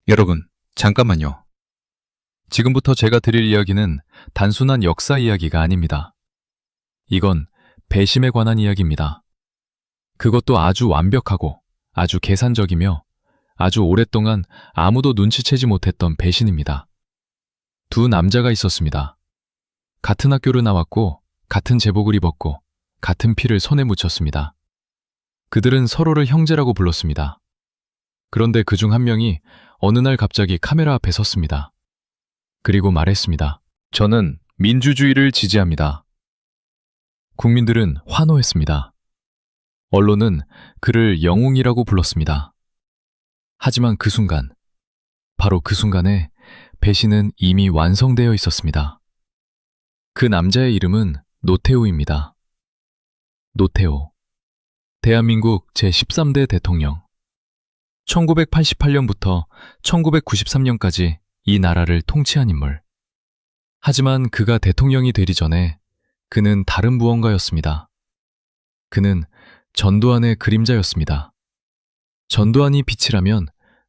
여러분, 잠깐만요. 지금부터 제가 드릴 이야기는 단순한 역사 이야기가 아닙니다. 이건 배심에 관한 이야기입니다. 그것도 아주 완벽하고 아주 계산적이며 아주 오랫동안 아무도 눈치채지 못했던 배신입니다. 두 남자가 있었습니다. 같은 학교를 나왔고 같은 제복을 입었고 같은 피를 손에 묻혔습니다. 그들은 서로를 형제라고 불렀습니다. 그런데 그중 한 명이 어느 날 갑자기 카메라 앞에 섰습니다. 그리고 말했습니다. 저는 민주주의를 지지합니다. 국민들은 환호했습니다. 언론은 그를 영웅이라고 불렀습니다. 하지만 그 순간, 바로 그 순간에 배신은 이미 완성되어 있었습니다. 그 남자의 이름은 노태우입니다. 노태우. 대한민국 제13대 대통령. 1988년부터 1993년까지 이 나라를 통치한 인물. 하지만 그가 대통령이 되기 전에 그는 다른 무언가였습니다. 그는 전두환의 그림자였습니다. 전두환이 빛이라면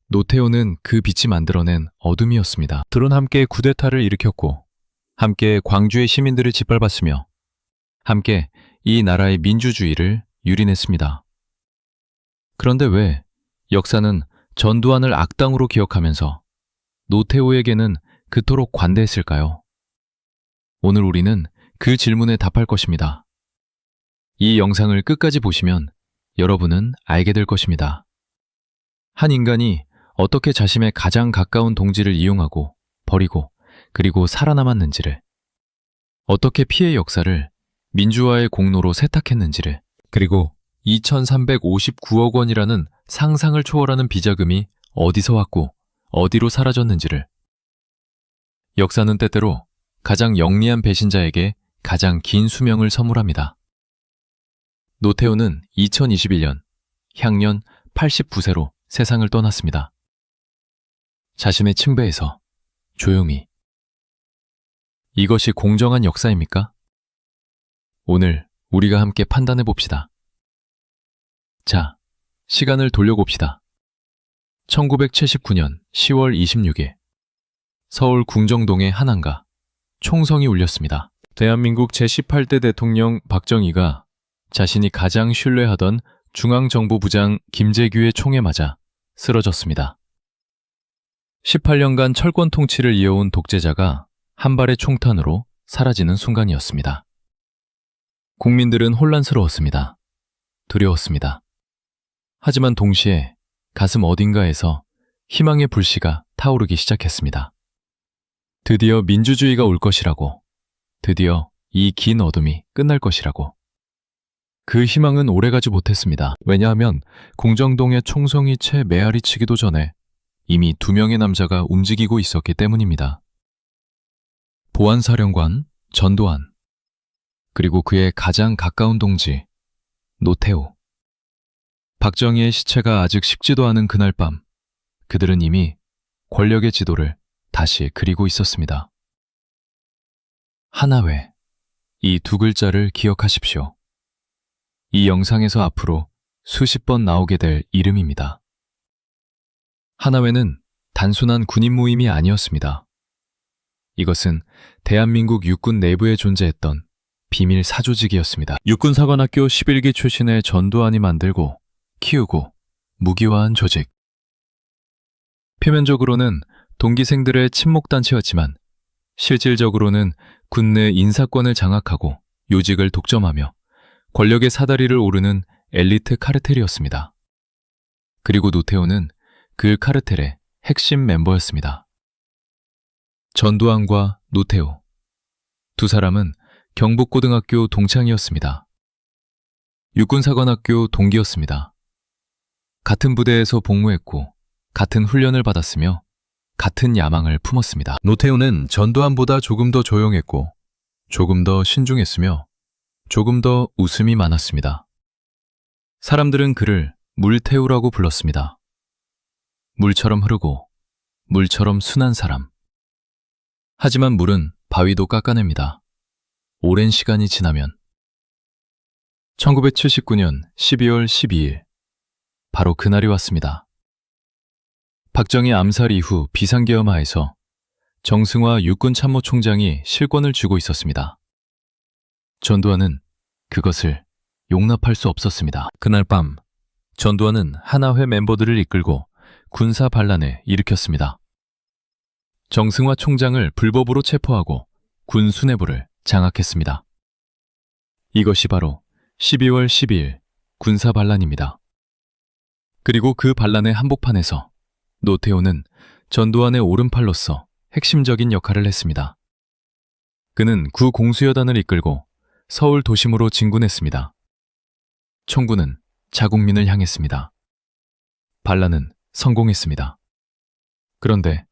노태우는 그 빛이 만들어낸 어둠이었습니다. 둘은 함께 쿠데타를 일으켰고 함께 광주의 시민들을 짓밟았으며 함께 이 나라의 민주주의를 유린했습니다. 그런데 왜 역사는 전두환을 악당으로 기억하면서 노태우에게는 그토록 관대했을까요? 오늘 우리는 그 질문에 답할 것입니다. 이 영상을 끝까지 보시면 여러분은 알게 될 것입니다. 한 인간이 어떻게 자신의 가장 가까운 동지를 이용하고 버리고 그리고 살아남았는지를, 어떻게 피해 역사를 민주화의 공로로 세탁했는지를, 그리고 2359억 원이라는 상상을 초월하는 비자금이 어디서 왔고 어디로 사라졌는지를. 역사는 때때로 가장 영리한 배신자에게 가장 긴 수명을 선물합니다. 노태우는 2021년 향년 89세로 세상을 떠났습니다. 자신의 침배에서 조용히. 이것이 공정한 역사입니까? 오늘 우리가 함께 판단해 봅시다. 자, 시간을 돌려봅시다. 1979년 10월 26일 서울 궁정동의 한안가 총성이 울렸습니다. 대한민국 제18대 대통령 박정희가 자신이 가장 신뢰하던 중앙정보부장 김재규의 총에 맞아 쓰러졌습니다. 18년간 철권 통치를 이어온 독재자가 한 발의 총탄으로 사라지는 순간이었습니다. 국민들은 혼란스러웠습니다. 두려웠습니다. 하지만 동시에 가슴 어딘가에서 희망의 불씨가 타오르기 시작했습니다. 드디어 민주주의가 올 것이라고, 드디어 이 긴 어둠이 끝날 것이라고. 그 희망은 오래가지 못했습니다. 왜냐하면 궁정동의 총성이 채 메아리 치기도 전에 이미 2명의 남자가 움직이고 있었기 때문입니다. 보안사령관 전두환, 그리고 그의 가장 가까운 동지 노태우. 박정희의 시체가 아직 식지도 않은 그날 밤, 그들은 이미 권력의 지도를 다시 그리고 있었습니다. 하나회, 이 두 글자를 기억하십시오. 이 영상에서 앞으로 수십 번 나오게 될 이름입니다. 하나회는 단순한 군인 모임이 아니었습니다. 이것은 대한민국 육군 내부에 존재했던 비밀 사조직이었습니다. 육군사관학교 11기 출신의 전두환이 만들고 키우고 무기화한 조직. 표면적으로는 동기생들의 친목단체였지만 실질적으로는 군내 인사권을 장악하고 요직을 독점하며 권력의 사다리를 오르는 엘리트 카르텔이었습니다. 그리고 노태우는 그 카르텔의 핵심 멤버였습니다. 전두환과 노태우. 두 사람은 경북고등학교 동창이었습니다. 육군사관학교 동기였습니다. 같은 부대에서 복무했고 같은 훈련을 받았으며 같은 야망을 품었습니다. 노태우는 전두환보다 조금 더 조용했고 조금 더 신중했으며 조금 더 웃음이 많았습니다. 사람들은 그를 물태우라고 불렀습니다. 물처럼 흐르고 물처럼 순한 사람. 하지만 물은 바위도 깎아냅니다. 오랜 시간이 지나면. 1979년 12월 12일 바로 그날이 왔습니다. 박정희 암살 이후 비상계엄하에서 정승화 육군참모총장이 실권을 쥐고 있었습니다. 전두환은 그것을 용납할 수 없었습니다. 그날 밤 전두환은 하나회 멤버들을 이끌고 군사 반란을 일으켰습니다. 정승화 총장을 불법으로 체포하고 군 수뇌부를 장악했습니다. 이것이 바로 12월 12일 군사 반란입니다. 그리고 그 반란의 한복판에서 노태우는 전두환의 오른팔로서 핵심적인 역할을 했습니다. 그는 구 공수여단을 이끌고 서울 도심으로 진군했습니다. 총구는 자국민을 향했습니다. 반란은 성공했습니다. 그런데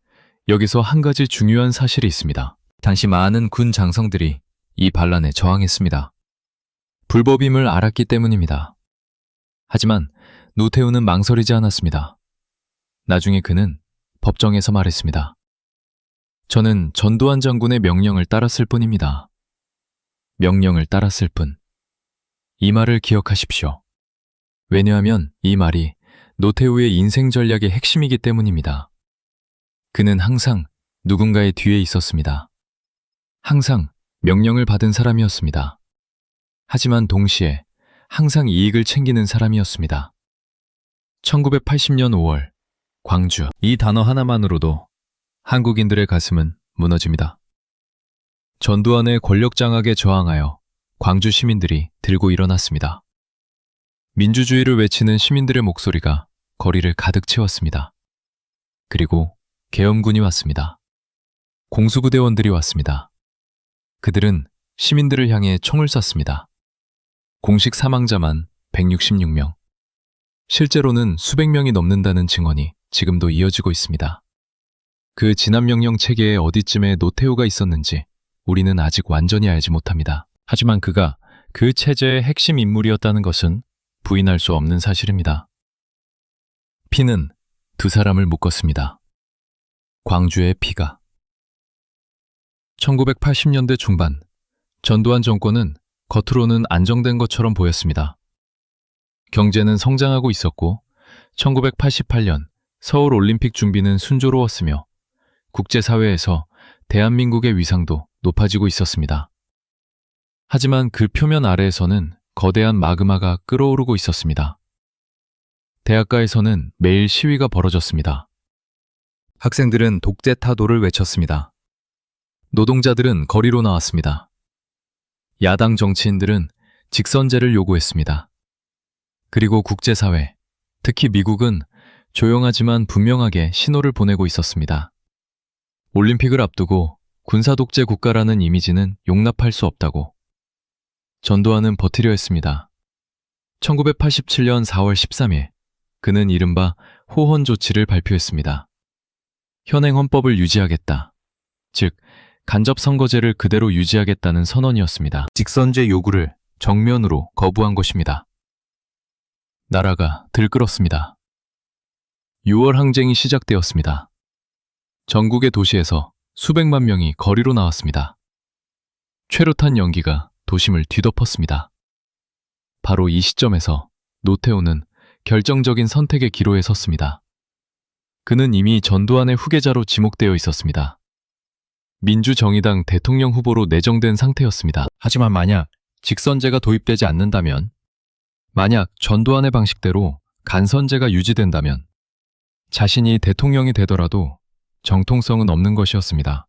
여기서 한 가지 중요한 사실이 있습니다. 당시 많은 군 장성들이 이 반란에 저항했습니다. 불법임을 알았기 때문입니다. 하지만 노태우는 망설이지 않았습니다. 나중에 그는 법정에서 말했습니다. 저는 전두환 장군의 명령을 따랐을 뿐입니다. 명령을 따랐을 뿐. 이 말을 기억하십시오. 왜냐하면 이 말이 노태우의 인생 전략의 핵심이기 때문입니다. 그는 항상 누군가의 뒤에 있었습니다. 항상 명령을 받은 사람이었습니다. 하지만 동시에 항상 이익을 챙기는 사람이었습니다. 1980년 5월 광주, 이 단어 하나만으로도 한국인들의 가슴은 무너집니다. 전두환의 권력 장악에 저항하여 광주 시민들이 들고 일어났습니다. 민주주의를 외치는 시민들의 목소리가 거리를 가득 채웠습니다. 그리고 계엄군이 왔습니다. 공수부대원들이 왔습니다. 그들은 시민들을 향해 총을 쐈습니다. 공식 사망자만 166명. 실제로는 수백 명이 넘는다는 증언이 지금도 이어지고 있습니다. 그 진압명령 체계의 어디쯤에 노태우가 있었는지 우리는 아직 완전히 알지 못합니다. 하지만 그가 그 체제의 핵심 인물이었다는 것은 부인할 수 없는 사실입니다. 피는 두 사람을 묶었습니다. 광주의 피가. 1980년대 중반, 전두환 정권은 겉으로는 안정된 것처럼 보였습니다. 경제는 성장하고 있었고 1988년 서울 올림픽 준비는 순조로웠으며 국제사회에서 대한민국의 위상도 높아지고 있었습니다. 하지만 그 표면 아래에서는 거대한 마그마가 끓어오르고 있었습니다. 대학가에서는 매일 시위가 벌어졌습니다. 학생들은 독재 타도를 외쳤습니다. 노동자들은 거리로 나왔습니다. 야당 정치인들은 직선제를 요구했습니다. 그리고 국제사회, 특히 미국은 조용하지만 분명하게 신호를 보내고 있었습니다. 올림픽을 앞두고 군사독재 국가라는 이미지는 용납할 수 없다고. 전두환은 버티려 했습니다. 1987년 4월 13일, 그는 이른바 호헌 조치를 발표했습니다. 현행 헌법을 유지하겠다. 즉, 간접선거제를 그대로 유지하겠다는 선언이었습니다. 직선제 요구를 정면으로 거부한 것입니다. 나라가 들끓었습니다. 6월 항쟁이 시작되었습니다. 전국의 도시에서 수백만 명이 거리로 나왔습니다. 최루탄 연기가 도심을 뒤덮었습니다. 바로 이 시점에서 노태우는 결정적인 선택의 기로에 섰습니다. 그는 이미 전두환의 후계자로 지목되어 있었습니다. 민주정의당 대통령 후보로 내정된 상태였습니다. 하지만 만약 직선제가 도입되지 않는다면, 만약 전두환의 방식대로 간선제가 유지된다면 자신이 대통령이 되더라도 정통성은 없는 것이었습니다.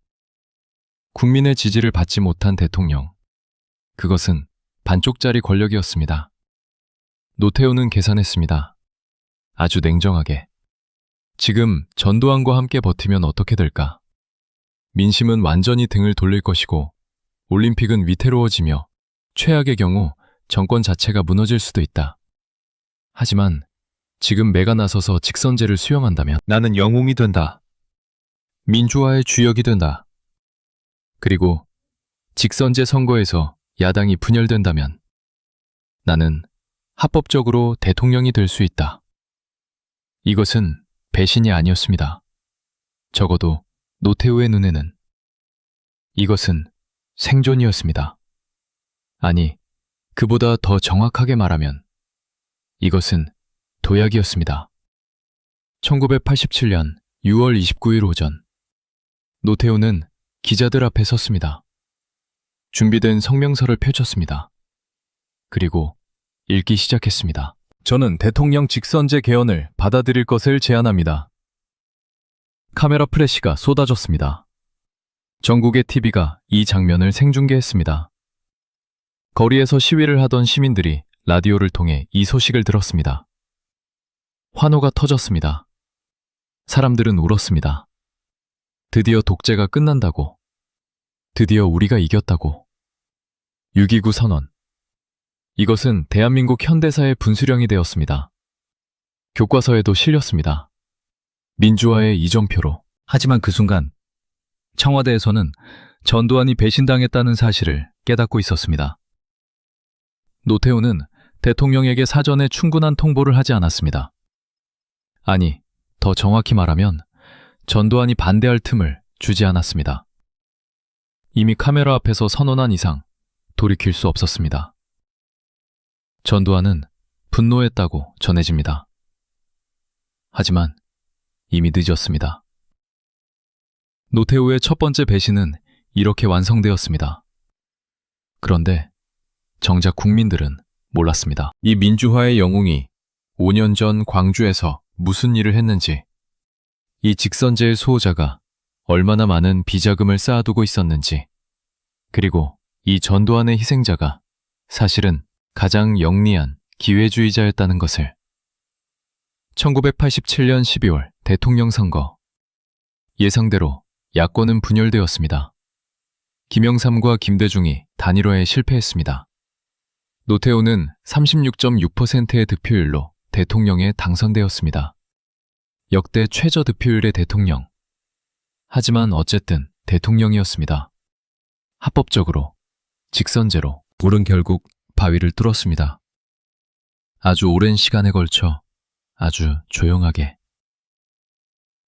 국민의 지지를 받지 못한 대통령, 그것은 반쪽짜리 권력이었습니다. 노태우는 계산했습니다. 아주 냉정하게. 지금 전두환과 함께 버티면 어떻게 될까? 민심은 완전히 등을 돌릴 것이고 올림픽은 위태로워지며 최악의 경우 정권 자체가 무너질 수도 있다. 하지만 지금 내가 나서서 직선제를 수용한다면 나는 영웅이 된다. 민주화의 주역이 된다. 그리고 직선제 선거에서 야당이 분열된다면 나는 합법적으로 대통령이 될 수 있다. 이것은 배신이 아니었습니다. 적어도 노태우의 눈에는 이것은 생존이었습니다. 아니, 그보다 더 정확하게 말하면 이것은 도약이었습니다. 1987년 6월 29일 오전, 노태우는 기자들 앞에 섰습니다. 준비된 성명서를 펼쳤습니다. 그리고 읽기 시작했습니다. 저는 대통령 직선제 개헌을 받아들일 것을 제안합니다. 카메라 플래시가 쏟아졌습니다. 전국의 TV가 이 장면을 생중계했습니다. 거리에서 시위를 하던 시민들이 라디오를 통해 이 소식을 들었습니다. 환호가 터졌습니다. 사람들은 울었습니다. 드디어 독재가 끝난다고. 드디어 우리가 이겼다고. 6.29 선언. 이것은 대한민국 현대사의 분수령이 되었습니다. 교과서에도 실렸습니다. 민주화의 이정표로. 하지만 그 순간 청와대에서는 전두환이 배신당했다는 사실을 깨닫고 있었습니다. 노태우는 대통령에게 사전에 충분한 통보를 하지 않았습니다. 아니, 더 정확히 말하면 전두환이 반대할 틈을 주지 않았습니다. 이미 카메라 앞에서 선언한 이상 돌이킬 수 없었습니다. 전두환은 분노했다고 전해집니다. 하지만 이미 늦었습니다. 노태우의 첫 번째 배신은 이렇게 완성되었습니다. 그런데 정작 국민들은 몰랐습니다. 이 민주화의 영웅이 5년 전 광주에서 무슨 일을 했는지, 이 직선제의 수호자가 얼마나 많은 비자금을 쌓아두고 있었는지, 그리고 이 전두환의 희생자가 사실은 가장 영리한 기회주의자였다는 것을. 1987년 12월 대통령 선거. 예상대로 야권은 분열되었습니다. 김영삼과 김대중이 단일화에 실패했습니다. 노태우는 36.6%의 득표율로 대통령에 당선되었습니다. 역대 최저 득표율의 대통령. 하지만 어쨌든 대통령이었습니다. 합법적으로, 직선제로. 울은 결국 바위를 뚫었습니다. 아주 오랜 시간에 걸쳐 아주 조용하게.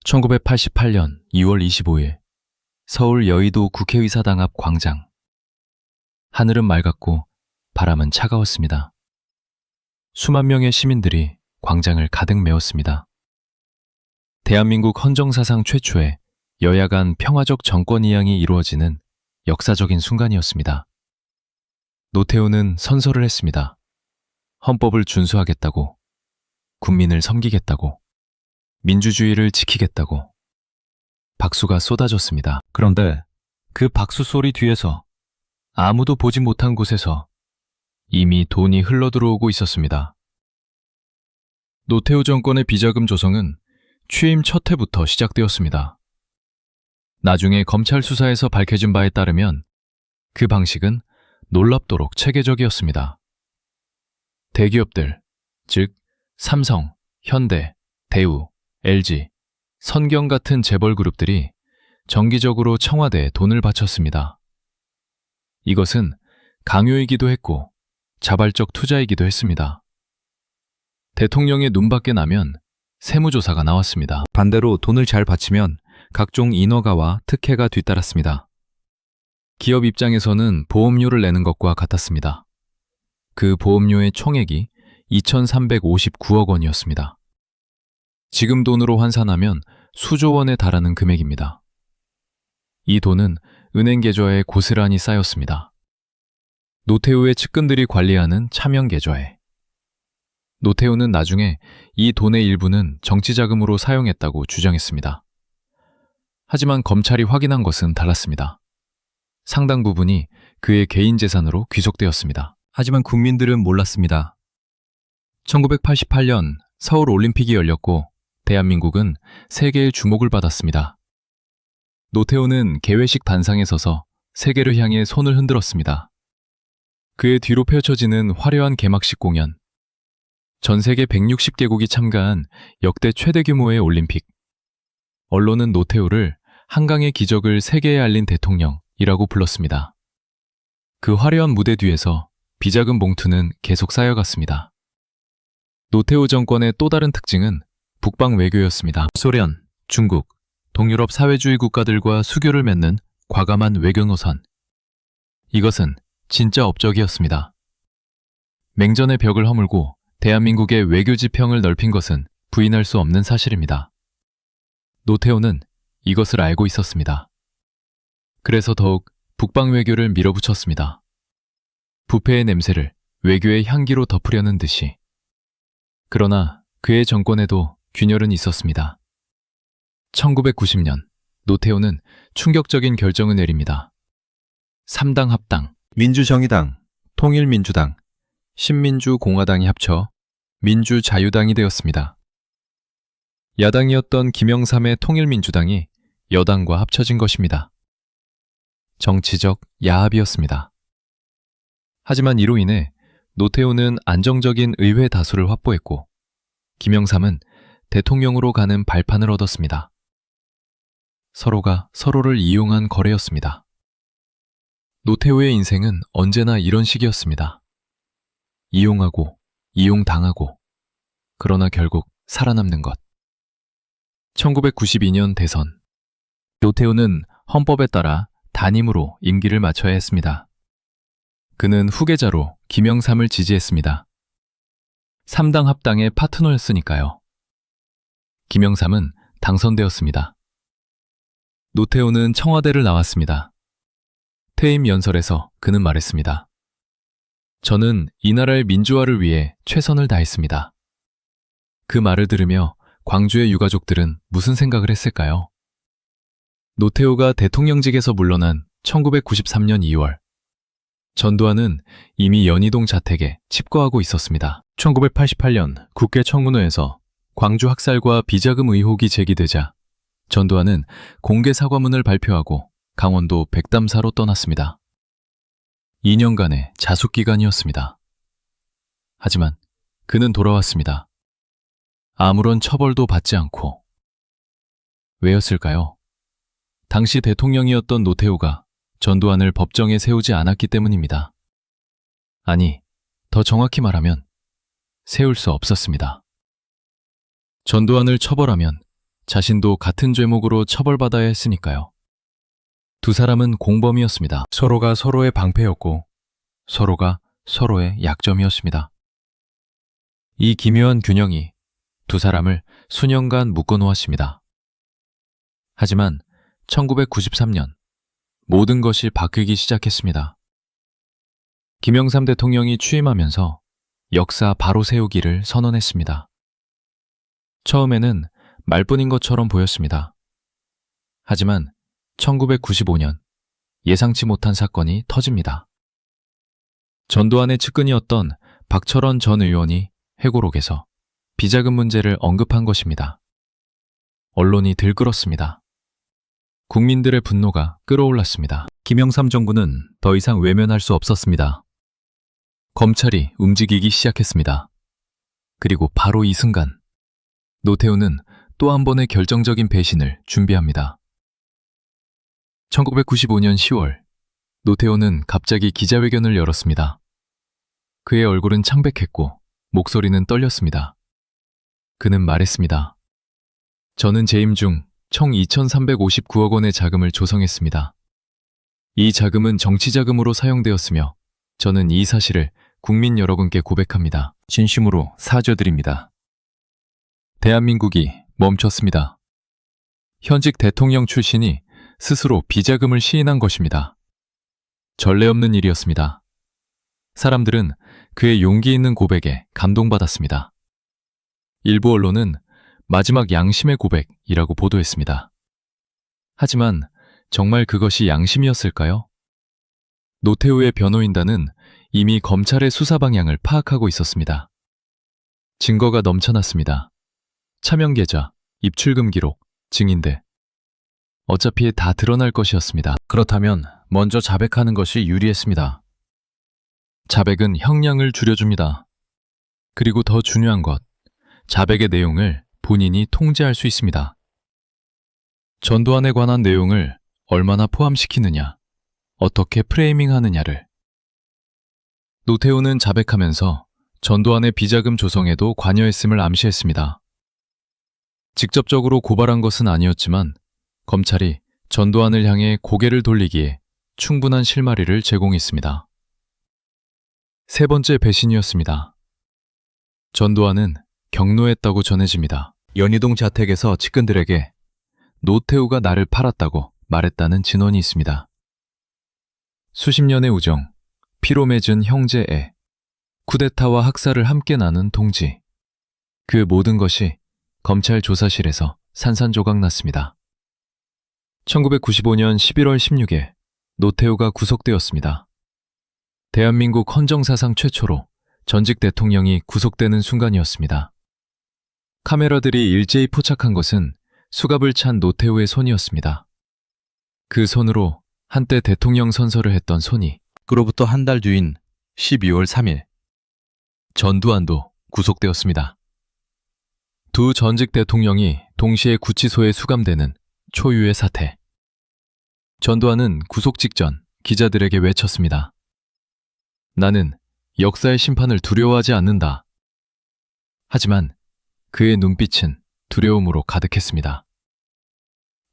1988년 2월 25일 서울 여의도 국회의사당 앞 광장. 하늘은 맑았고 바람은 차가웠습니다. 수만 명의 시민들이 광장을 가득 메웠습니다. 대한민국 헌정사상 최초의 여야 간 평화적 정권 이양이 이루어지는 역사적인 순간이었습니다. 노태우는 선서를 했습니다. 헌법을 준수하겠다고, 국민을 섬기겠다고, 민주주의를 지키겠다고. 박수가 쏟아졌습니다. 그런데 그 박수 소리 뒤에서 아무도 보지 못한 곳에서 이미 돈이 흘러들어오고 있었습니다. 노태우 정권의 비자금 조성은 취임 첫 해부터 시작되었습니다. 나중에 검찰 수사에서 밝혀진 바에 따르면 그 방식은 놀랍도록 체계적이었습니다. 대기업들, 즉 삼성, 현대, 대우, LG, 선경 같은 재벌 그룹들이 정기적으로 청와대에 돈을 바쳤습니다. 이것은 강요이기도 했고 자발적 투자이기도 했습니다. 대통령의 눈밖에 나면 세무조사가 나왔습니다. 반대로 돈을 잘 바치면 각종 인허가와 특혜가 뒤따랐습니다. 기업 입장에서는 보험료를 내는 것과 같았습니다. 그 보험료의 총액이 2,359억 원이었습니다. 지금 돈으로 환산하면 수조 원에 달하는 금액입니다. 이 돈은 은행 계좌에 고스란히 쌓였습니다. 노태우의 측근들이 관리하는 차명 계좌에. 노태우는 나중에 이 돈의 일부는 정치자금으로 사용했다고 주장했습니다. 하지만 검찰이 확인한 것은 달랐습니다. 상당 부분이 그의 개인 재산으로 귀속되었습니다. 하지만 국민들은 몰랐습니다. 1988년 서울 올림픽이 열렸고 대한민국은 세계의 주목을 받았습니다. 노태우는 개회식 단상에 서서 세계를 향해 손을 흔들었습니다. 그의 뒤로 펼쳐지는 화려한 개막식 공연. 전 세계 160개국이 참가한 역대 최대 규모의 올림픽. 언론은 노태우를 한강의 기적을 세계에 알린 대통령이라고 불렀습니다. 그 화려한 무대 뒤에서 비자금 봉투는 계속 쌓여갔습니다. 노태우 정권의 또 다른 특징은 북방 외교였습니다. 소련, 중국, 동유럽 사회주의 국가들과 수교를 맺는 과감한 외교 노선. 이것은 진짜 업적이었습니다. 맹전의 벽을 허물고 대한민국의 외교 지평을 넓힌 것은 부인할 수 없는 사실입니다. 노태우는 이것을 알고 있었습니다. 그래서 더욱 북방 외교를 밀어붙였습니다. 부패의 냄새를 외교의 향기로 덮으려는 듯이. 그러나 그의 정권에도 균열은 있었습니다. 1990년 노태우는 충격적인 결정을 내립니다. 3당 합당, 민주정의당, 통일민주당, 신민주공화당이 합쳐 민주자유당이 되었습니다. 야당이었던 김영삼의 통일민주당이 여당과 합쳐진 것입니다. 정치적 야합이었습니다. 하지만 이로 인해 노태우는 안정적인 의회 다수를 확보했고 김영삼은 대통령으로 가는 발판을 얻었습니다. 서로가 서로를 이용한 거래였습니다. 노태우의 인생은 언제나 이런 식이었습니다. 이용하고 이용당하고 그러나 결국 살아남는 것. 1992년 대선. 노태우는 헌법에 따라 단임으로 임기를 마쳐야 했습니다. 그는 후계자로 김영삼을 지지했습니다. 3당 합당의 파트너였으니까요. 김영삼은 당선되었습니다. 노태우는 청와대를 나왔습니다. 퇴임 연설에서 그는 말했습니다. 저는 이 나라의 민주화를 위해 최선을 다했습니다. 그 말을 들으며 광주의 유가족들은 무슨 생각을 했을까요? 노태우가 대통령직에서 물러난 1993년 2월, 전두환은 이미 연희동 자택에 칩거하고 있었습니다. 1988년 국회 청문회에서 광주 학살과 비자금 의혹이 제기되자 전두환은 공개 사과문을 발표하고 강원도 백담사로 떠났습니다. 2년간의 자숙기간이었습니다. 하지만 그는 돌아왔습니다. 아무런 처벌도 받지 않고. 왜였을까요? 당시 대통령이었던 노태우가 전두환을 법정에 세우지 않았기 때문입니다. 아니, 더 정확히 말하면 세울 수 없었습니다. 전두환을 처벌하면 자신도 같은 죄목으로 처벌받아야 했으니까요. 두 사람은 공범이었습니다. 서로가 서로의 방패였고 서로가 서로의 약점이었습니다. 이 기묘한 균형이 두 사람을 수년간 묶어놓았습니다. 하지만 1993년 모든 것이 바뀌기 시작했습니다. 김영삼 대통령이 취임하면서 역사 바로 세우기를 선언했습니다. 처음에는 말뿐인 것처럼 보였습니다. 하지만 1995년 예상치 못한 사건이 터집니다. 전두환의 측근이었던 박철원 전 의원이 회고록에서 비자금 문제를 언급한 것입니다. 언론이 들끓었습니다. 국민들의 분노가 끌어올랐습니다. 김영삼 정부는 더 이상 외면할 수 없었습니다. 검찰이 움직이기 시작했습니다. 그리고 바로 이 순간 노태우는 또 한 번의 결정적인 배신을 준비합니다. 1995년 10월 노태우는 갑자기 기자회견을 열었습니다. 그의 얼굴은 창백했고 목소리는 떨렸습니다. 그는 말했습니다. 저는 재임 중 총 2,359억 원의 자금을 조성했습니다. 이 자금은 정치자금으로 사용되었으며 저는 이 사실을 국민 여러분께 고백합니다. 진심으로 사죄드립니다. 대한민국이 멈췄습니다. 현직 대통령 출신이 스스로 비자금을 시인한 것입니다. 전례 없는 일이었습니다. 사람들은 그의 용기 있는 고백에 감동받았습니다. 일부 언론은 마지막 양심의 고백이라고 보도했습니다. 하지만 정말 그것이 양심이었을까요? 노태우의 변호인단은 이미 검찰의 수사 방향을 파악하고 있었습니다. 증거가 넘쳐났습니다. 차명 계좌, 입출금 기록, 증인들. 어차피 다 드러날 것이었습니다. 그렇다면 먼저 자백하는 것이 유리했습니다. 자백은 형량을 줄여줍니다. 그리고 더 중요한 것, 자백의 내용을 본인이 통제할 수 있습니다. 전두환에 관한 내용을 얼마나 포함시키느냐, 어떻게 프레이밍하느냐를. 노태우는 자백하면서 전두환의 비자금 조성에도 관여했음을 암시했습니다. 직접적으로 고발한 것은 아니었지만 검찰이 전두환을 향해 고개를 돌리기에 충분한 실마리를 제공했습니다. 세 번째 배신이었습니다. 전두환은 경로했다고 전해집니다. 연희동 자택에서 측근들에게 노태우가 나를 팔았다고 말했다는 진원이 있습니다. 수십 년의 우정, 피로 맺은 형제애, 쿠데타와 학살을 함께 나눈 동지. 그 모든 것이 검찰 조사실에서 산산조각 났습니다. 1995년 11월 16일 노태우가 구속되었습니다. 대한민국 헌정사상 최초로 전직 대통령이 구속되는 순간이었습니다. 카메라들이 일제히 포착한 것은 수갑을 찬 노태우의 손이었습니다. 그 손으로 한때 대통령 선서를 했던 손이 그로부터 한 달 뒤인 12월 3일 전두환도 구속되었습니다. 두 전직 대통령이 동시에 구치소에 수감되는 초유의 사태. 전두환은 구속 직전 기자들에게 외쳤습니다. 나는 역사의 심판을 두려워하지 않는다. 하지만 그의 눈빛은 두려움으로 가득했습니다.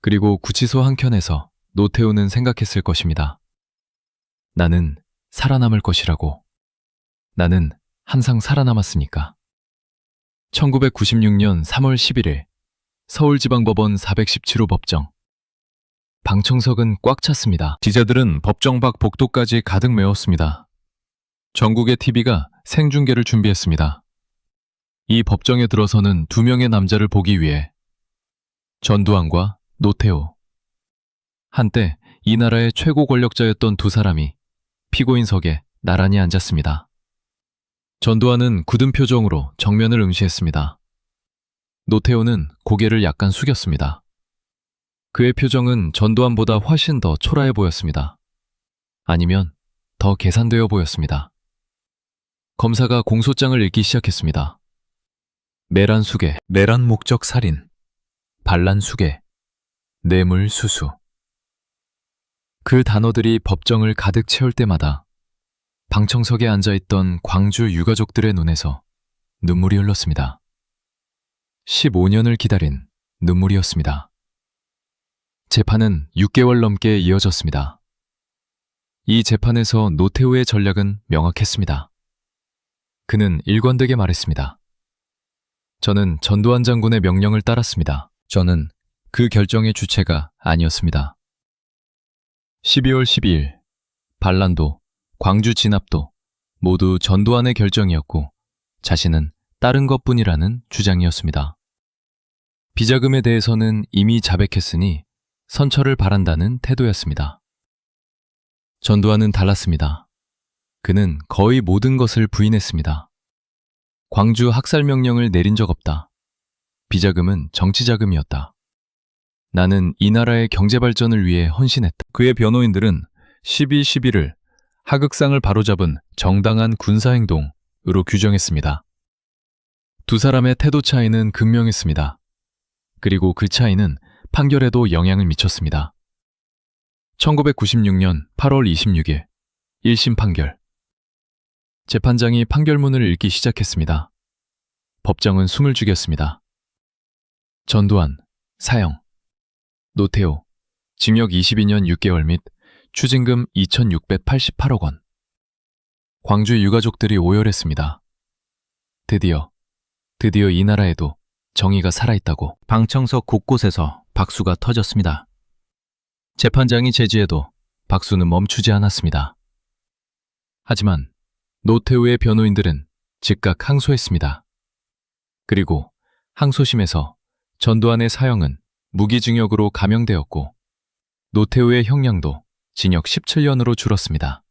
그리고 구치소 한켠에서 노태우는 생각했을 것입니다. 나는 살아남을 것이라고. 나는 항상 살아남았으니까. 1996년 3월 11일 서울지방법원 417호 법정. 방청석은 꽉 찼습니다. 기자들은 법정 밖 복도까지 가득 메웠습니다. 전국의 TV가 생중계를 준비했습니다. 이 법정에 들어서는 두 명의 남자를 보기 위해 전두환과 노태우. 한때 이 나라의 최고 권력자였던 두 사람이 피고인석에 나란히 앉았습니다. 전두환은 굳은 표정으로 정면을 응시했습니다. 노태우는 고개를 약간 숙였습니다. 그의 표정은 전두환보다 훨씬 더 초라해 보였습니다. 아니면 더 계산되어 보였습니다. 검사가 공소장을 읽기 시작했습니다. 내란 수괴, 내란 목적 살인, 반란 수괴, 뇌물 수수. 그 단어들이 법정을 가득 채울 때마다 방청석에 앉아있던 광주 유가족들의 눈에서 눈물이 흘렀습니다. 15년을 기다린 눈물이었습니다. 재판은 6개월 넘게 이어졌습니다. 이 재판에서 노태우의 전략은 명확했습니다. 그는 일관되게 말했습니다. 저는 전두환 장군의 명령을 따랐습니다. 저는 그 결정의 주체가 아니었습니다. 12월 12일, 반란도, 광주 진압도 모두 전두환의 결정이었고 자신은 따른 것뿐이라는 주장이었습니다. 비자금에 대해서는 이미 자백했으니 선처를 바란다는 태도였습니다. 전두환은 달랐습니다. 그는 거의 모든 것을 부인했습니다. 광주 학살 명령을 내린 적 없다. 비자금은 정치자금이었다. 나는 이 나라의 경제발전을 위해 헌신했다. 그의 변호인들은 12.11을 하극상을 바로잡은 정당한 군사행동으로 규정했습니다. 두 사람의 태도 차이는 극명했습니다. 그리고 그 차이는 판결에도 영향을 미쳤습니다. 1996년 8월 26일 1심 판결. 재판장이 판결문을 읽기 시작했습니다. 법정은 숨을 죽였습니다. 전두환, 사형. 노태우, 징역 22년 6개월 및 추징금 2,688억 원. 광주 유가족들이 오열했습니다. 드디어 이 나라에도 정의가 살아있다고. 방청석 곳곳에서 박수가 터졌습니다. 재판장이 제지해도 박수는 멈추지 않았습니다. 하지만 노태우의 변호인들은 즉각 항소했습니다. 그리고 항소심에서 전두환의 사형은 무기징역으로 감형되었고 노태우의 형량도 징역 17년으로 줄었습니다.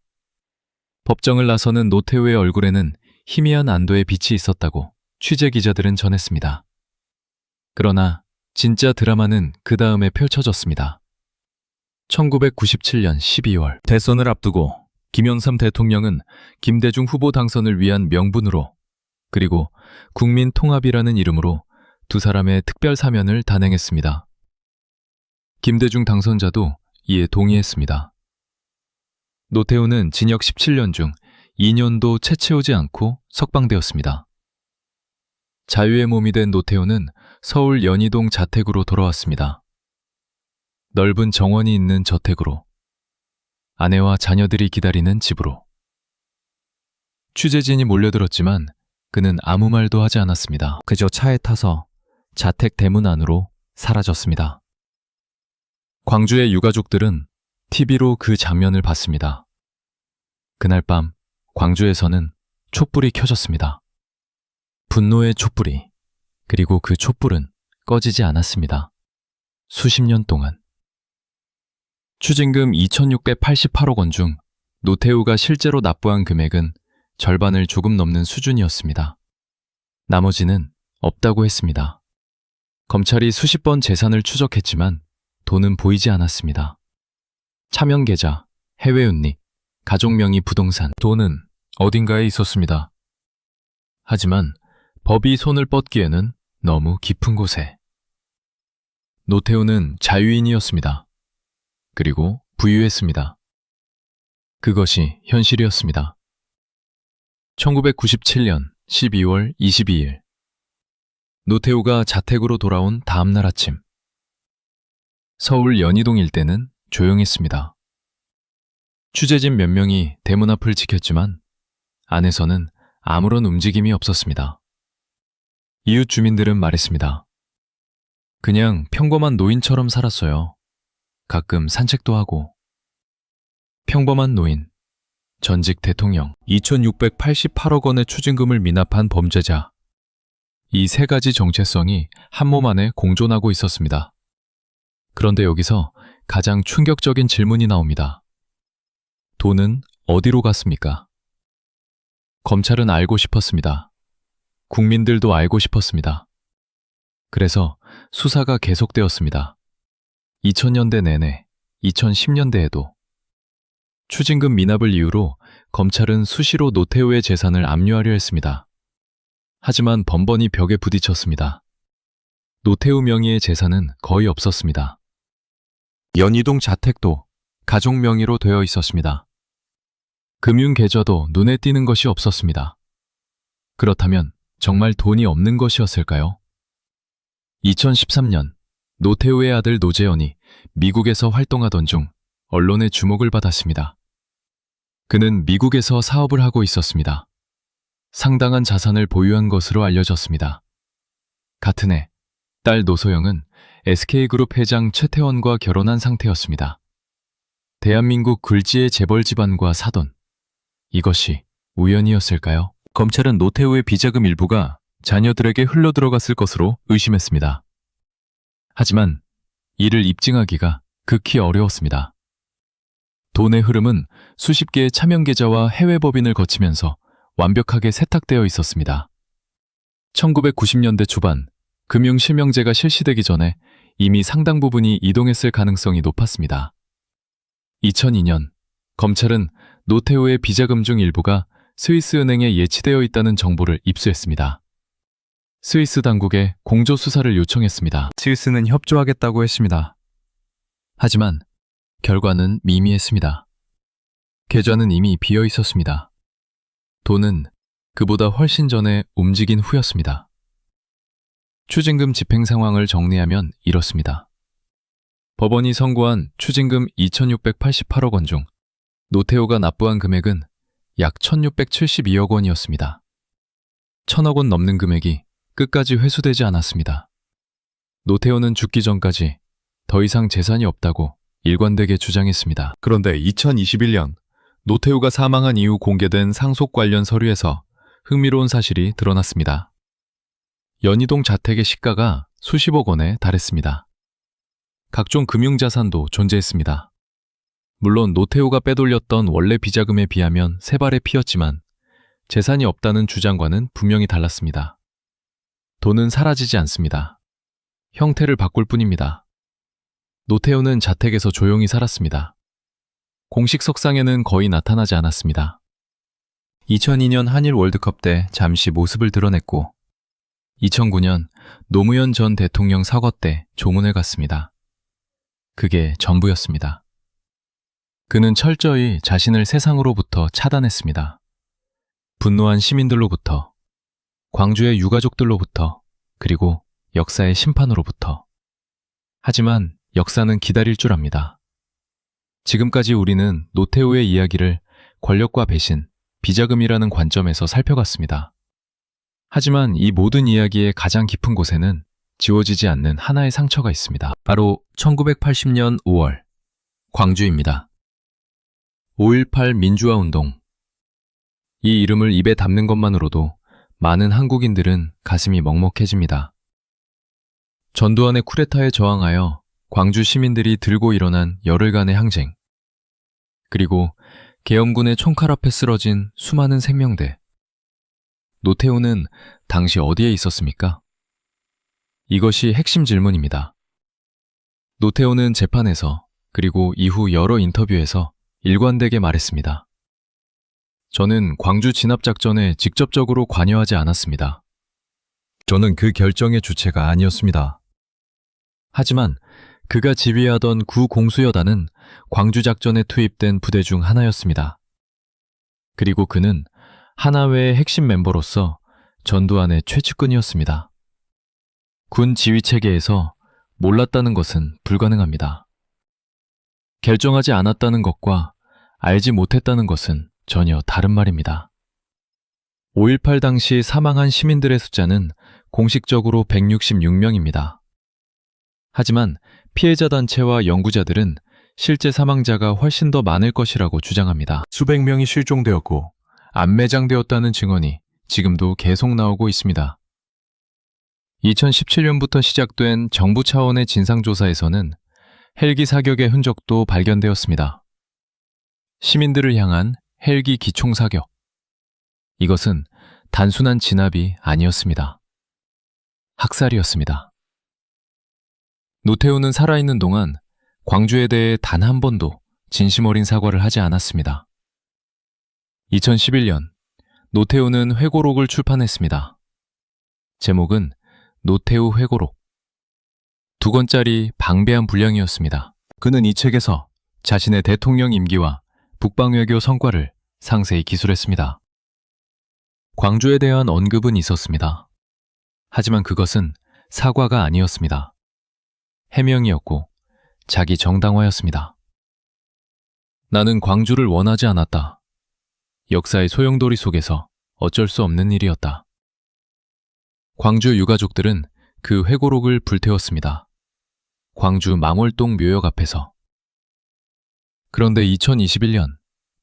법정을 나서는 노태우의 얼굴에는 희미한 안도의 빛이 있었다고 취재기자들은 전했습니다. 그러나 진짜 드라마는 그 다음에 펼쳐졌습니다. 1997년 12월 대선을 앞두고 김영삼 대통령은 김대중 후보 당선을 위한 명분으로 그리고 국민통합이라는 이름으로 두 사람의 특별 사면을 단행했습니다. 김대중 당선자도 이에 동의했습니다. 노태우는 징역 17년 중 2년도 채 채우지 않고 석방되었습니다. 자유의 몸이 된 노태우는 서울 연희동 자택으로 돌아왔습니다. 넓은 정원이 있는 저택으로, 아내와 자녀들이 기다리는 집으로. 취재진이 몰려들었지만 그는 아무 말도 하지 않았습니다. 그저 차에 타서 자택 대문 안으로 사라졌습니다. 광주의 유가족들은 TV로 그 장면을 봤습니다. 그날 밤 광주에서는 촛불이 켜졌습니다. 분노의 촛불이. 그리고 그 촛불은 꺼지지 않았습니다. 수십 년 동안. 추징금 2,688억 원 중 노태우가 실제로 납부한 금액은 절반을 조금 넘는 수준이었습니다. 나머지는 없다고 했습니다. 검찰이 수십 번 재산을 추적했지만 돈은 보이지 않았습니다. 차명 계좌, 해외 은닉, 가족 명의 부동산, 돈은 어딘가에 있었습니다. 하지만 법이 손을 뻗기에는 너무 깊은 곳에. 노태우는 자유인이었습니다. 그리고 부유했습니다. 그것이 현실이었습니다. 1997년 12월 22일. 노태우가 자택으로 돌아온 다음 날 아침. 서울 연희동 일대는 조용했습니다. 취재진 몇 명이 대문 앞을 지켰지만 안에서는 아무런 움직임이 없었습니다. 이웃 주민들은 말했습니다. 그냥 평범한 노인처럼 살았어요. 가끔 산책도 하고. 평범한 노인, 전직 대통령, 2,688억 원의 추징금을 미납한 범죄자. 이 세 가지 정체성이 한 몸 안에 공존하고 있었습니다. 그런데 여기서 가장 충격적인 질문이 나옵니다. 돈은 어디로 갔습니까? 검찰은 알고 싶었습니다. 국민들도 알고 싶었습니다. 그래서 수사가 계속되었습니다. 2000년대 내내, 2010년대에도. 추징금 미납을 이유로 검찰은 수시로 노태우의 재산을 압류하려 했습니다. 하지만 번번이 벽에 부딪혔습니다. 노태우 명의의 재산은 거의 없었습니다. 연희동 자택도 가족 명의로 되어 있었습니다. 금융계좌도 눈에 띄는 것이 없었습니다. 그렇다면 정말 돈이 없는 것이었을까요? 2013년 노태우의 아들 노재현이 미국에서 활동하던 중 언론의 주목을 받았습니다. 그는 미국에서 사업을 하고 있었습니다. 상당한 자산을 보유한 것으로 알려졌습니다. 같은 해, 딸 노소영은 SK그룹 회장 최태원과 결혼한 상태였습니다. 대한민국 굴지의 재벌 집안과 사돈. 이것이 우연이었을까요? 검찰은 노태우의 비자금 일부가 자녀들에게 흘러들어갔을 것으로 의심했습니다. 하지만 이를 입증하기가 극히 어려웠습니다. 돈의 흐름은 수십 개의 차명 계좌와 해외 법인을 거치면서 완벽하게 세탁되어 있었습니다. 1990년대 초반 금융실명제가 실시되기 전에 이미 상당 부분이 이동했을 가능성이 높았습니다. 2002년 검찰은 노태우의 비자금 중 일부가 스위스은행에 예치되어 있다는 정보를 입수했습니다. 스위스 당국에 공조수사를 요청했습니다. 스위스는 협조하겠다고 했습니다. 하지만 결과는 미미했습니다. 계좌는 이미 비어 있었습니다. 돈은 그보다 훨씬 전에 움직인 후였습니다. 추징금 집행 상황을 정리하면 이렇습니다. 법원이 선고한 추징금 2,688억 원 중 노태우가 납부한 금액은 약 1,672억 원이었습니다. 1,000억 원 넘는 금액이 끝까지 회수되지 않았습니다. 노태우는 죽기 전까지 더 이상 재산이 없다고 일관되게 주장했습니다. 그런데 2021년 노태우가 사망한 이후 공개된 상속 관련 서류에서 흥미로운 사실이 드러났습니다. 연희동 자택의 시가가 수십억 원에 달했습니다. 각종 금융자산도 존재했습니다. 물론 노태우가 빼돌렸던 원래 비자금에 비하면 세 발의 피였지만 재산이 없다는 주장과는 분명히 달랐습니다. 돈은 사라지지 않습니다. 형태를 바꿀 뿐입니다. 노태우는 자택에서 조용히 살았습니다. 공식 석상에는 거의 나타나지 않았습니다. 2002년 한일 월드컵 때 잠시 모습을 드러냈고 2009년 노무현 전 대통령 사과 때 조문을 갔습니다. 그게 전부였습니다. 그는 철저히 자신을 세상으로부터 차단했습니다. 분노한 시민들로부터, 광주의 유가족들로부터, 그리고 역사의 심판으로부터. 하지만 역사는 기다릴 줄 압니다. 지금까지 우리는 노태우의 이야기를 권력과 배신, 비자금이라는 관점에서 살펴갔습니다. 하지만 이 모든 이야기의 가장 깊은 곳에는 지워지지 않는 하나의 상처가 있습니다. 바로 1980년 5월 광주입니다. 5.18 민주화 운동. 이 이름을 입에 담는 것만으로도 많은 한국인들은 가슴이 먹먹해집니다. 전두환의 쿠데타에 저항하여 광주 시민들이 들고 일어난 열흘간의 항쟁. 그리고 계엄군의 총칼 앞에 쓰러진 수많은 생명대. 노태우는 당시 어디에 있었습니까? 이것이 핵심 질문입니다. 노태우는 재판에서 그리고 이후 여러 인터뷰에서 일관되게 말했습니다. 저는 광주 진압작전에 직접적으로 관여하지 않았습니다. 저는 그 결정의 주체가 아니었습니다. 하지만 그가 지휘하던 구공수여단은 광주작전에 투입된 부대 중 하나였습니다. 그리고 그는 하나회의 핵심 멤버로서 전두환의 최측근이었습니다. 군 지휘체계에서 몰랐다는 것은 불가능합니다. 결정하지 않았다는 것과 알지 못했다는 것은 전혀 다른 말입니다. 5.18 당시 사망한 시민들의 숫자는 공식적으로 166명입니다. 하지만 피해자 단체와 연구자들은 실제 사망자가 훨씬 더 많을 것이라고 주장합니다. 수백 명이 실종되었고 안매장되었다는 증언이 지금도 계속 나오고 있습니다. 2017년부터 시작된 정부 차원의 진상조사에서는 헬기 사격의 흔적도 발견되었습니다. 시민들을 향한 헬기 기총 사격. 이것은 단순한 진압이 아니었습니다. 학살이었습니다. 노태우는 살아있는 동안 광주에 대해 단 한 번도 진심 어린 사과를 하지 않았습니다. 2011년 노태우는 회고록을 출판했습니다. 제목은 노태우 회고록. 2권짜리 방대한 분량이었습니다. 그는 이 책에서 자신의 대통령 임기와 북방외교 성과를 상세히 기술했습니다. 광주에 대한 언급은 있었습니다. 하지만 그것은 사과가 아니었습니다. 해명이었고 자기 정당화였습니다. 나는 광주를 원하지 않았다. 역사의 소용돌이 속에서 어쩔 수 없는 일이었다. 광주 유가족들은 그 회고록을 불태웠습니다. 광주 망월동 묘역 앞에서. 그런데 2021년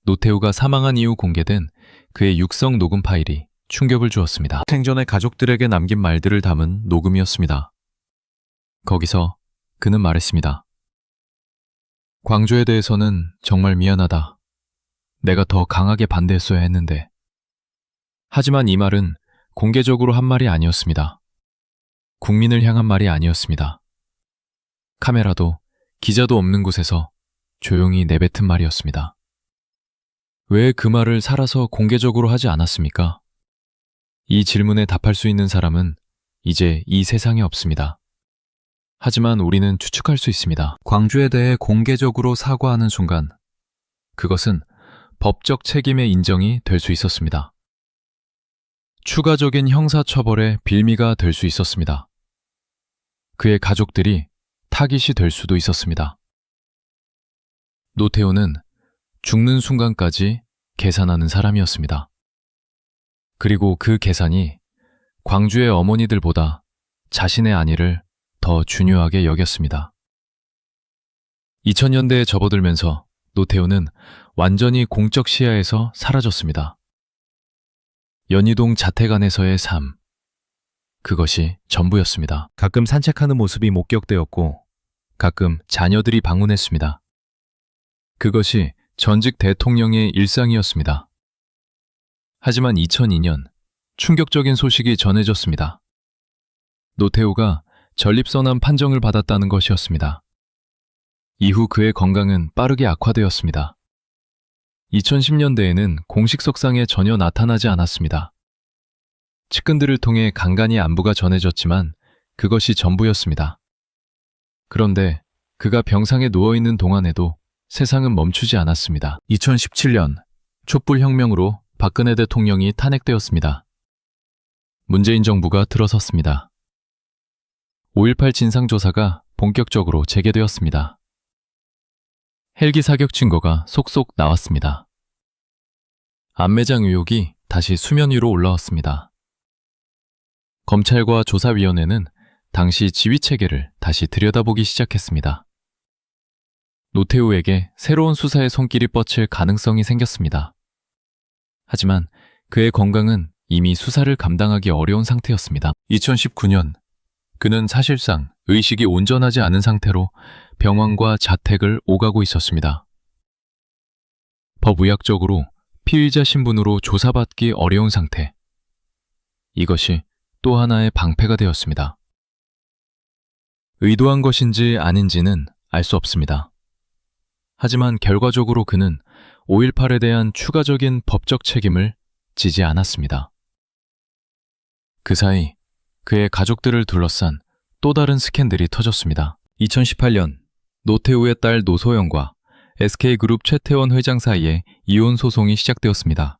노태우가 사망한 이후 공개된 그의 육성 녹음 파일이 충격을 주었습니다. 생전에 가족들에게 남긴 말들을 담은 녹음이었습니다. 거기서 그는 말했습니다. 광주에 대해서는 정말 미안하다. 내가 더 강하게 반대했어야 했는데. 하지만 이 말은 공개적으로 한 말이 아니었습니다. 국민을 향한 말이 아니었습니다. 카메라도 기자도 없는 곳에서 조용히 내뱉은 말이었습니다. 왜 그 말을 살아서 공개적으로 하지 않았습니까? 이 질문에 답할 수 있는 사람은 이제 이 세상에 없습니다. 하지만 우리는 추측할 수 있습니다. 광주에 대해 공개적으로 사과하는 순간 그것은 법적 책임의 인정이 될 수 있었습니다. 추가적인 형사처벌의 빌미가 될 수 있었습니다. 그의 가족들이 타깃이 될 수도 있었습니다. 노태우는 죽는 순간까지 계산하는 사람이었습니다. 그리고 그 계산이 광주의 어머니들보다 자신의 안위를 더 중요하게 여겼습니다. 2000년대에 접어들면서 노태우는 완전히 공적 시야에서 사라졌습니다. 연희동 자택 안에서의 삶. 그것이 전부였습니다. 가끔 산책하는 모습이 목격되었고 가끔 자녀들이 방문했습니다. 그것이 전직 대통령의 일상이었습니다. 하지만 2002년 충격적인 소식이 전해졌습니다. 노태우가 전립선암 판정을 받았다는 것이었습니다. 이후 그의 건강은 빠르게 악화되었습니다. 2010년대에는 공식석상에 전혀 나타나지 않았습니다. 측근들을 통해 간간히 안부가 전해졌지만 그것이 전부였습니다. 그런데 그가 병상에 누워있는 동안에도 세상은 멈추지 않았습니다. 2017년 촛불혁명으로 박근혜 대통령이 탄핵되었습니다. 문재인 정부가 들어섰습니다. 5.18 진상조사가 본격적으로 재개되었습니다. 헬기 사격 증거가 속속 나왔습니다. 안매장 의혹이 다시 수면 위로 올라왔습니다. 검찰과 조사위원회는 당시 지휘체계를 다시 들여다보기 시작했습니다. 노태우에게 새로운 수사의 손길이 뻗칠 가능성이 생겼습니다. 하지만 그의 건강은 이미 수사를 감당하기 어려운 상태였습니다. 2019년 그는 사실상 의식이 온전하지 않은 상태로 병원과 자택을 오가고 있었습니다. 법의학적으로 피의자 신분으로 조사받기 어려운 상태. 이것이 또 하나의 방패가 되었습니다. 의도한 것인지 아닌지는 알 수 없습니다. 하지만 결과적으로 그는 5.18에 대한 추가적인 법적 책임을 지지 않았습니다. 그 사이 그의 가족들을 둘러싼 또 다른 스캔들이 터졌습니다. 2018년 노태우의 딸 노소영과 SK그룹 최태원 회장 사이에 이혼 소송이 시작되었습니다.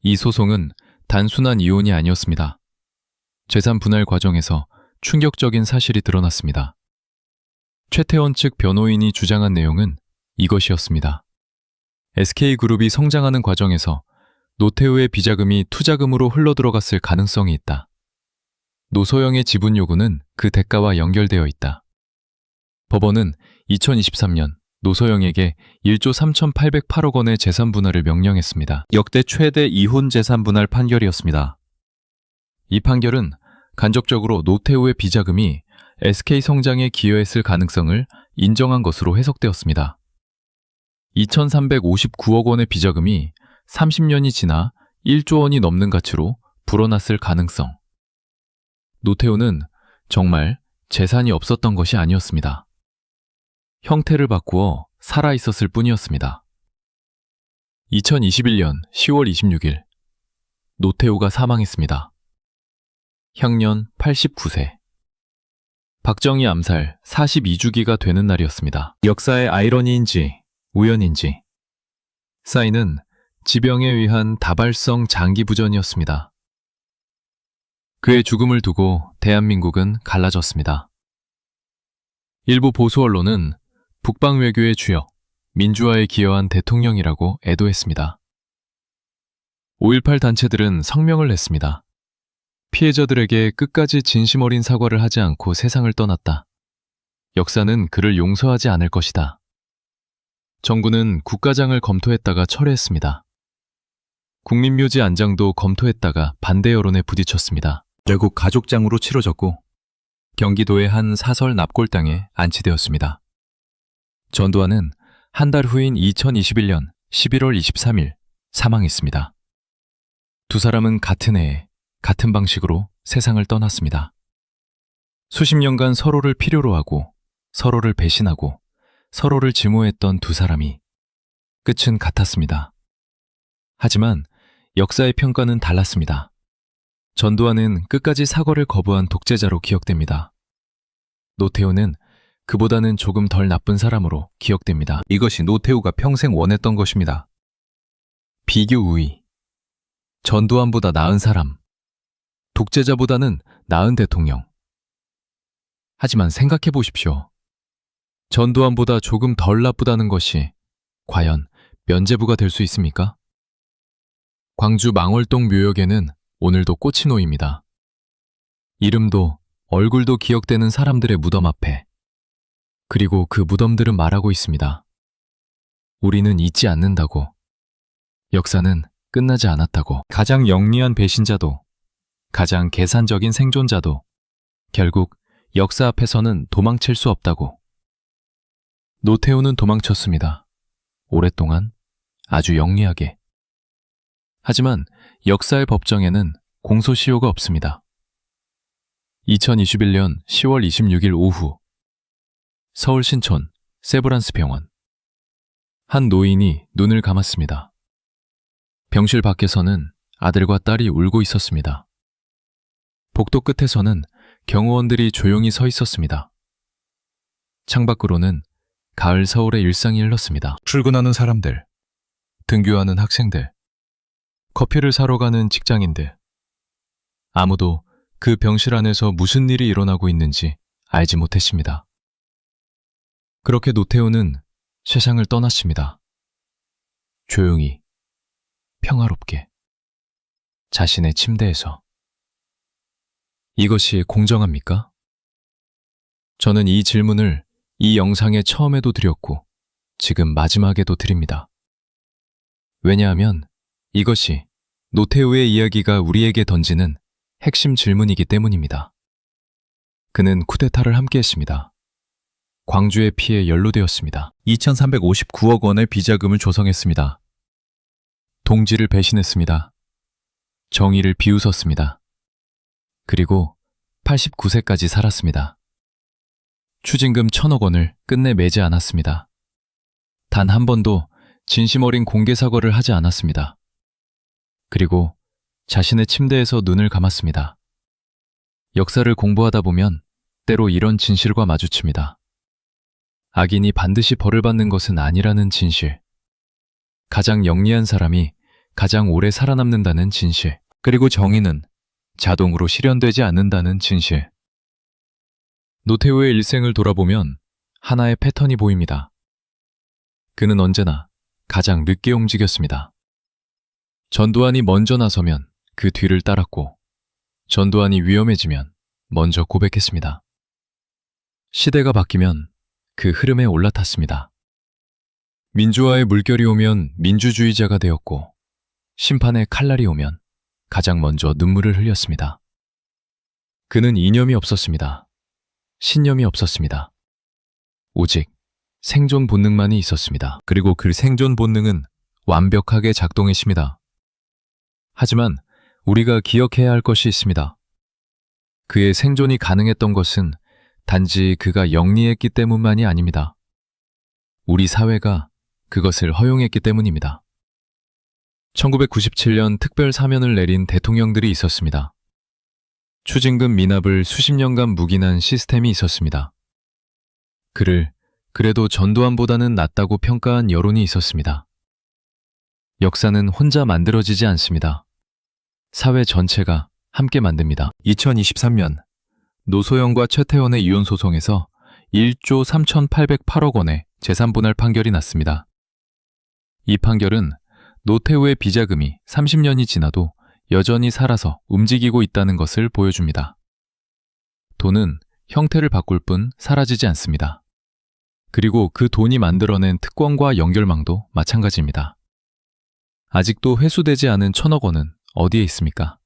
이 소송은 단순한 이혼이 아니었습니다. 재산 분할 과정에서 충격적인 사실이 드러났습니다. 최태원 측 변호인이 주장한 내용은 이것이었습니다. SK그룹이 성장하는 과정에서 노태우의 비자금이 투자금으로 흘러들어갔을 가능성이 있다. 노소영의 지분 요구는 그 대가와 연결되어 있다. 법원은 2023년 노소영에게 1조 3,808억 원의 재산 분할을 명령했습니다. 역대 최대 이혼 재산 분할 판결이었습니다. 이 판결은 간접적으로 노태우의 비자금이 SK 성장에 기여했을 가능성을 인정한 것으로 해석되었습니다. 2,359억 원의 비자금이 30년이 지나 1조 원이 넘는 가치로 불어났을 가능성. 노태우는 정말 재산이 없었던 것이 아니었습니다. 형태를 바꾸어 살아있었을 뿐이었습니다. 2021년 10월 26일 노태우가 사망했습니다. 향년 89세. 박정희 암살 42주기가 되는 날이었습니다. 역사의 아이러니인지 우연인지 사인은 지병에 의한 다발성 장기부전이었습니다. 그의 죽음을 두고 대한민국은 갈라졌습니다. 일부 보수 언론은 북방 외교의 주역, 민주화에 기여한 대통령이라고 애도했습니다. 5.18 단체들은 성명을 냈습니다. 피해자들에게 끝까지 진심 어린 사과를 하지 않고 세상을 떠났다. 역사는 그를 용서하지 않을 것이다. 정부는 국가장을 검토했다가 철회했습니다. 국민묘지 안장도 검토했다가 반대 여론에 부딪혔습니다. 결국 가족장으로 치러졌고 경기도의 한 사설 납골당에 안치되었습니다. 전두환은 한 달 후인 2021년 11월 23일 사망했습니다. 두 사람은 같은 해에 같은 방식으로 세상을 떠났습니다. 수십 년간 서로를 필요로 하고 서로를 배신하고 서로를 증오했던 두 사람이 끝은 같았습니다. 하지만 역사의 평가는 달랐습니다. 전두환은 끝까지 사과를 거부한 독재자로 기억됩니다. 노태우는 그보다는 조금 덜 나쁜 사람으로 기억됩니다. 이것이 노태우가 평생 원했던 것입니다. 비교 우위. 전두환보다 나은 사람. 독재자보다는 나은 대통령. 하지만 생각해 보십시오. 전두환보다 조금 덜 나쁘다는 것이 과연 면죄부가 될 수 있습니까? 광주 망월동 묘역에는 오늘도 꽃이 놓입니다. 이름도 얼굴도 기억되는 사람들의 무덤 앞에. 그리고 그 무덤들은 말하고 있습니다. 우리는 잊지 않는다고. 역사는 끝나지 않았다고. 가장 영리한 배신자도, 가장 계산적인 생존자도 결국 역사 앞에서는 도망칠 수 없다고. 노태우는 도망쳤습니다. 오랫동안 아주 영리하게. 하지만 역사의 법정에는 공소시효가 없습니다. 2021년 10월 26일 오후 서울 신촌 세브란스 병원. 한 노인이 눈을 감았습니다. 병실 밖에서는 아들과 딸이 울고 있었습니다. 복도 끝에서는 경호원들이 조용히 서 있었습니다. 창밖으로는 가을 서울의 일상이 흘렀습니다. 출근하는 사람들, 등교하는 학생들, 커피를 사러 가는 직장인들. 아무도 그 병실 안에서 무슨 일이 일어나고 있는지 알지 못했습니다. 그렇게 노태우는 세상을 떠났습니다. 조용히, 평화롭게, 자신의 침대에서. 이것이 공정합니까? 저는 이 질문을 이 영상의 처음에도 드렸고 지금 마지막에도 드립니다. 왜냐하면 이것이 노태우의 이야기가 우리에게 던지는 핵심 질문이기 때문입니다. 그는 쿠데타를 함께했습니다. 광주의 피에 연루되었습니다. 2,359억 원의 비자금을 조성했습니다. 동지를 배신했습니다. 정의를 비웃었습니다. 그리고 89세까지 살았습니다. 추징금 1,000억 원을 끝내 매지 않았습니다. 단 한 번도 진심 어린 공개 사과를 하지 않았습니다. 그리고 자신의 침대에서 눈을 감았습니다. 역사를 공부하다 보면 때로 이런 진실과 마주칩니다. 악인이 반드시 벌을 받는 것은 아니라는 진실. 가장 영리한 사람이 가장 오래 살아남는다는 진실. 그리고 정의는 자동으로 실현되지 않는다는 진실. 노태우의 일생을 돌아보면 하나의 패턴이 보입니다. 그는 언제나 가장 늦게 움직였습니다. 전두환이 먼저 나서면 그 뒤를 따랐고, 전두환이 위험해지면 먼저 고백했습니다. 시대가 바뀌면 그 흐름에 올라탔습니다. 민주화의 물결이 오면 민주주의자가 되었고, 심판의 칼날이 오면 가장 먼저 눈물을 흘렸습니다. 그는 이념이 없었습니다. 신념이 없었습니다. 오직 생존 본능만이 있었습니다. 그리고 그 생존 본능은 완벽하게 작동했습니다. 하지만 우리가 기억해야 할 것이 있습니다. 그의 생존이 가능했던 것은 단지 그가 영리했기 때문만이 아닙니다. 우리 사회가 그것을 허용했기 때문입니다. 1997년 특별 사면을 내린 대통령들이 있었습니다. 추징금 미납을 수십 년간 묵인한 시스템이 있었습니다. 그를 그래도 전두환보다는 낫다고 평가한 여론이 있었습니다. 역사는 혼자 만들어지지 않습니다. 사회 전체가 함께 만듭니다. 2023년 노소영과 최태원의 이혼 소송에서 1조 3,808억 원의 재산분할 판결이 났습니다. 이 판결은 노태우의 비자금이 30년이 지나도 여전히 살아서 움직이고 있다는 것을 보여줍니다. 돈은 형태를 바꿀 뿐 사라지지 않습니다. 그리고 그 돈이 만들어낸 특권과 연결망도 마찬가지입니다. 아직도 회수되지 않은 1,000억 원은 어디에 있습니까?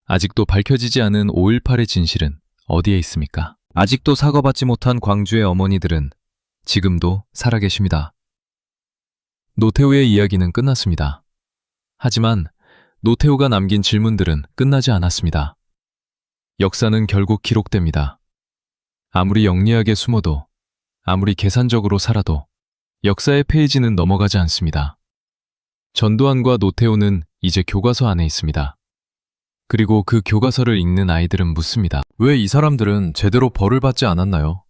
아직도 밝혀지지 않은 5.18의 진실은 어디에 있습니까? 아직도 사과받지 못한 광주의 어머니들은 지금도 살아계십니다. 노태우의 이야기는 끝났습니다. 하지만 노태우가 남긴 질문들은 끝나지 않았습니다. 역사는 결국 기록됩니다. 아무리 영리하게 숨어도, 아무리 계산적으로 살아도 역사의 페이지는 넘어가지 않습니다. 전두환과 노태우는 이제 교과서 안에 있습니다. 그리고 그 교과서를 읽는 아이들은 묻습니다. 왜 이 사람들은 제대로 벌을 받지 않았나요?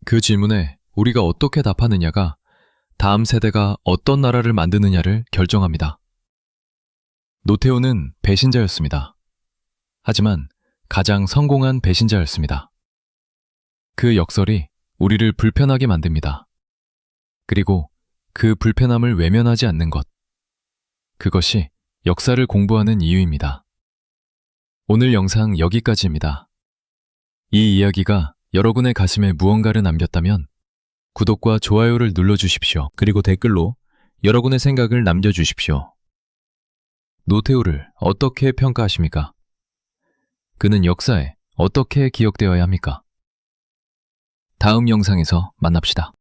그 질문에 우리가 어떻게 답하느냐가 다음 세대가 어떤 나라를 만드느냐를 결정합니다. 노태우는 배신자였습니다. 하지만 가장 성공한 배신자였습니다. 그 역설이 우리를 불편하게 만듭니다. 그리고 그 불편함을 외면하지 않는 것. 그것이 역사를 공부하는 이유입니다. 오늘 영상 여기까지입니다. 이 이야기가 여러분의 가슴에 무언가를 남겼다면 구독과 좋아요를 눌러주십시오. 그리고 댓글로 여러분의 생각을 남겨주십시오. 노태우를 어떻게 평가하십니까? 그는 역사에 어떻게 기억되어야 합니까? 다음 영상에서 만납시다.